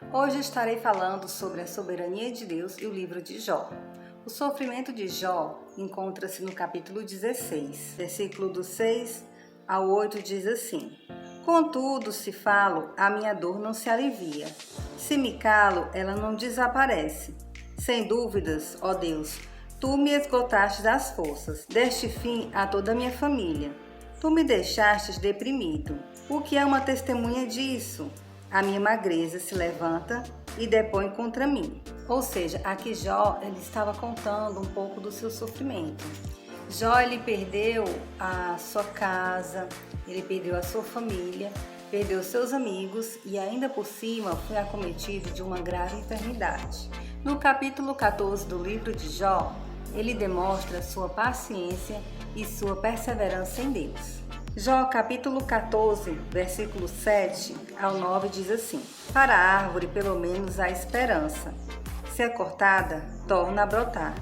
Hoje estarei falando sobre a soberania de Deus e o livro de Jó. O sofrimento de Jó encontra-se no capítulo 16, versículo do 6 ao 8 diz assim: Contudo, se falo, a minha dor não se alivia. Se me calo, ela não desaparece. Sem dúvidas, ó Deus, tu me esgotaste das forças, deste fim a toda a minha família. Tu me deixastes deprimido. O que é uma testemunha disso? A minha magreza se levanta e depõe contra mim. Ou seja, aqui Jó ele estava contando um pouco do seu sofrimento. Jó ele perdeu a sua casa, ele perdeu a sua família, perdeu seus amigos e ainda por cima foi acometido de uma grave enfermidade. No capítulo 14 do livro de Jó, ele demonstra sua paciência e sua perseverança em Deus. Jó capítulo 14, versículo 7 ao 9 diz assim: Para a árvore pelo menos há esperança. Se é cortada, torna a brotar,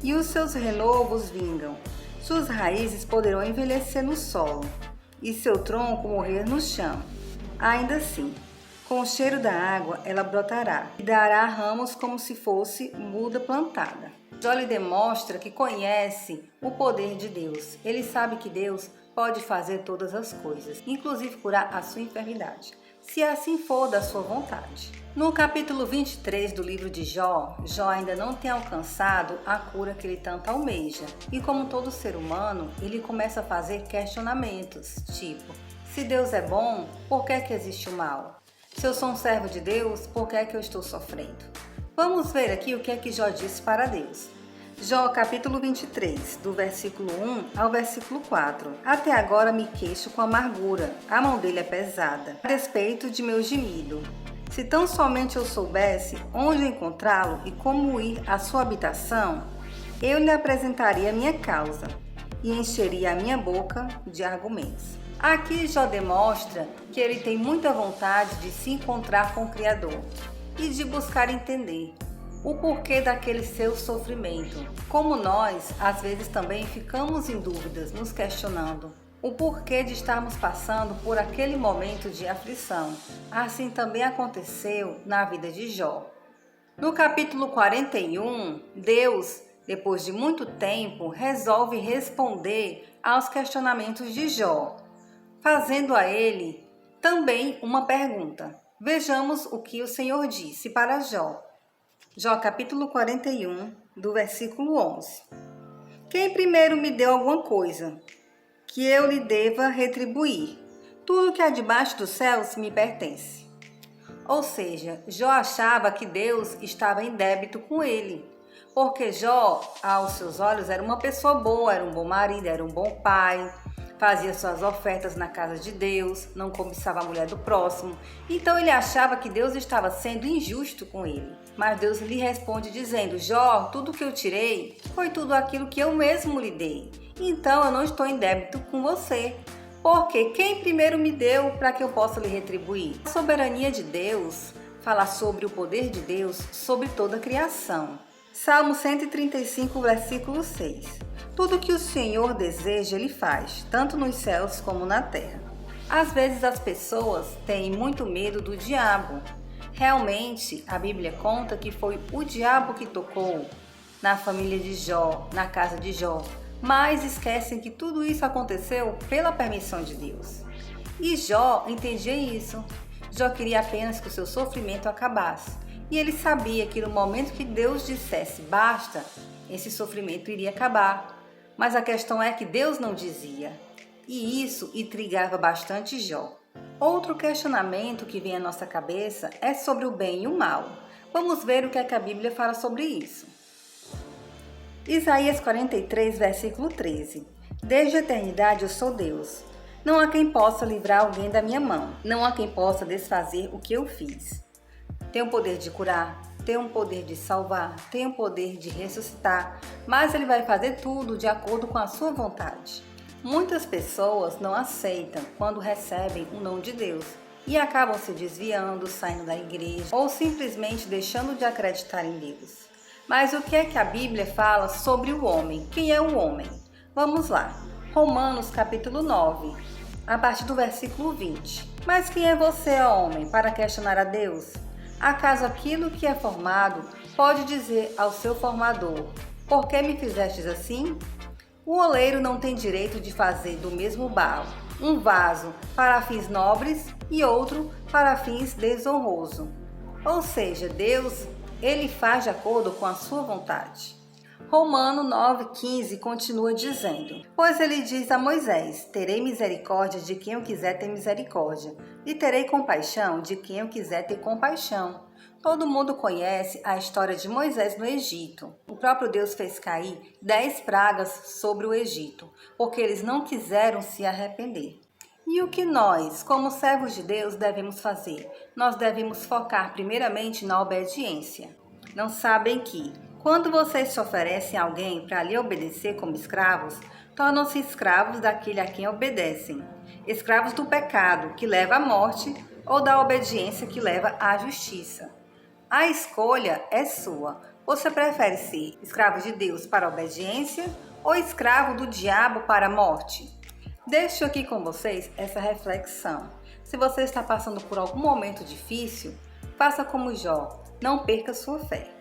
e os seus renovos vingam. Suas raízes poderão envelhecer no solo, e seu tronco morrer no chão. Ainda assim, com o cheiro da água ela brotará, e dará ramos como se fosse muda plantada. Jó lhe demonstra que conhece o poder de Deus. Ele sabe que Deus pode fazer todas as coisas, inclusive curar a sua enfermidade, se assim for da sua vontade. No capítulo 23 do livro de Jó, Jó ainda não tem alcançado a cura que ele tanto almeja. E como todo ser humano, ele começa a fazer questionamentos, tipo: se Deus é bom, por que é que existe o mal? Se eu sou um servo de Deus, por que é que eu estou sofrendo? Vamos ver aqui o que é que Jó disse para Deus. Jó capítulo 23, do versículo 1 ao versículo 4. Até agora me queixo com amargura, a mão dele é pesada, a despeito de meu gemido. Se tão somente eu soubesse onde encontrá-lo e como ir à sua habitação, eu lhe apresentaria a minha causa e encheria a minha boca de argumentos. Aqui Jó demonstra que ele tem muita vontade de se encontrar com o Criador e de buscar entender o porquê daquele seu sofrimento. Como nós, às vezes também ficamos em dúvidas, nos questionando o porquê de estarmos passando por aquele momento de aflição. Assim também aconteceu na vida de Jó. No capítulo 41, Deus, depois de muito tempo, resolve responder aos questionamentos de Jó, fazendo a ele também uma pergunta. Vejamos o que o Senhor disse para Jó. Jó capítulo 41, do versículo 11. Quem primeiro me deu alguma coisa, que eu lhe deva retribuir? Tudo que há debaixo dos céus me pertence. Ou seja, Jó achava que Deus estava em débito com ele, porque Jó, aos seus olhos, era uma pessoa boa, era um bom marido, era um bom pai, fazia suas ofertas na casa de Deus, não cobiçava a mulher do próximo. Então ele achava que Deus estava sendo injusto com ele. Mas Deus lhe responde dizendo: Jó, tudo que eu tirei foi tudo aquilo que eu mesmo lhe dei. Então eu não estou em débito com você, porque quem primeiro me deu para que eu possa lhe retribuir? A soberania de Deus fala sobre o poder de Deus sobre toda a criação. Salmo 135, versículo 6. Tudo que o Senhor deseja, Ele faz, tanto nos céus como na terra. Às vezes as pessoas têm muito medo do diabo. Realmente, a Bíblia conta que foi o diabo que tocou na família de Jó, na casa de Jó, mas esquecem que tudo isso aconteceu pela permissão de Deus. E Jó entendia isso. Jó queria apenas que o seu sofrimento acabasse. E ele sabia que no momento que Deus dissesse basta, esse sofrimento iria acabar. Mas a questão é que Deus não dizia. E isso intrigava bastante Jó. Outro questionamento que vem à nossa cabeça é sobre o bem e o mal. Vamos ver o que é que a Bíblia fala sobre isso. Isaías 43, versículo 13. Desde a eternidade eu sou Deus. Não há quem possa livrar alguém da minha mão. Não há quem possa desfazer o que eu fiz. Tem o poder de curar, tem o poder de salvar, tem o poder de ressuscitar, mas Ele vai fazer tudo de acordo com a sua vontade. Muitas pessoas não aceitam quando recebem o não de Deus e acabam se desviando, saindo da igreja ou simplesmente deixando de acreditar em Deus. Mas o que é que a Bíblia fala sobre o homem? Quem é o homem? Vamos lá. Romanos capítulo 9, a partir do versículo 20. Mas quem é você, ó homem, para questionar a Deus? Acaso aquilo que é formado pode dizer ao seu formador: por que me fizestes assim? O oleiro não tem direito de fazer do mesmo barro um vaso para fins nobres e outro para fins desonrosos. Ou seja, Deus, ele faz de acordo com a sua vontade. Romano 9,15 continua dizendo: pois ele diz a Moisés: terei misericórdia de quem eu quiser ter misericórdia, e terei compaixão de quem eu quiser ter compaixão. Todo mundo conhece a história de Moisés no Egito. O próprio Deus fez cair 10 pragas sobre o Egito, porque eles não quiseram se arrepender. E o que nós, como servos de Deus, devemos fazer? Nós devemos focar primeiramente na obediência. Não sabem que, quando vocês se oferecem a alguém para lhe obedecer como escravos, tornam-se escravos daquele a quem obedecem. Escravos do pecado, que leva à morte, ou da obediência, que leva à justiça. A escolha é sua. Você prefere ser escravo de Deus para a obediência ou escravo do diabo para a morte? Deixo aqui com vocês essa reflexão. Se você está passando por algum momento difícil, faça como Jó, não perca sua fé.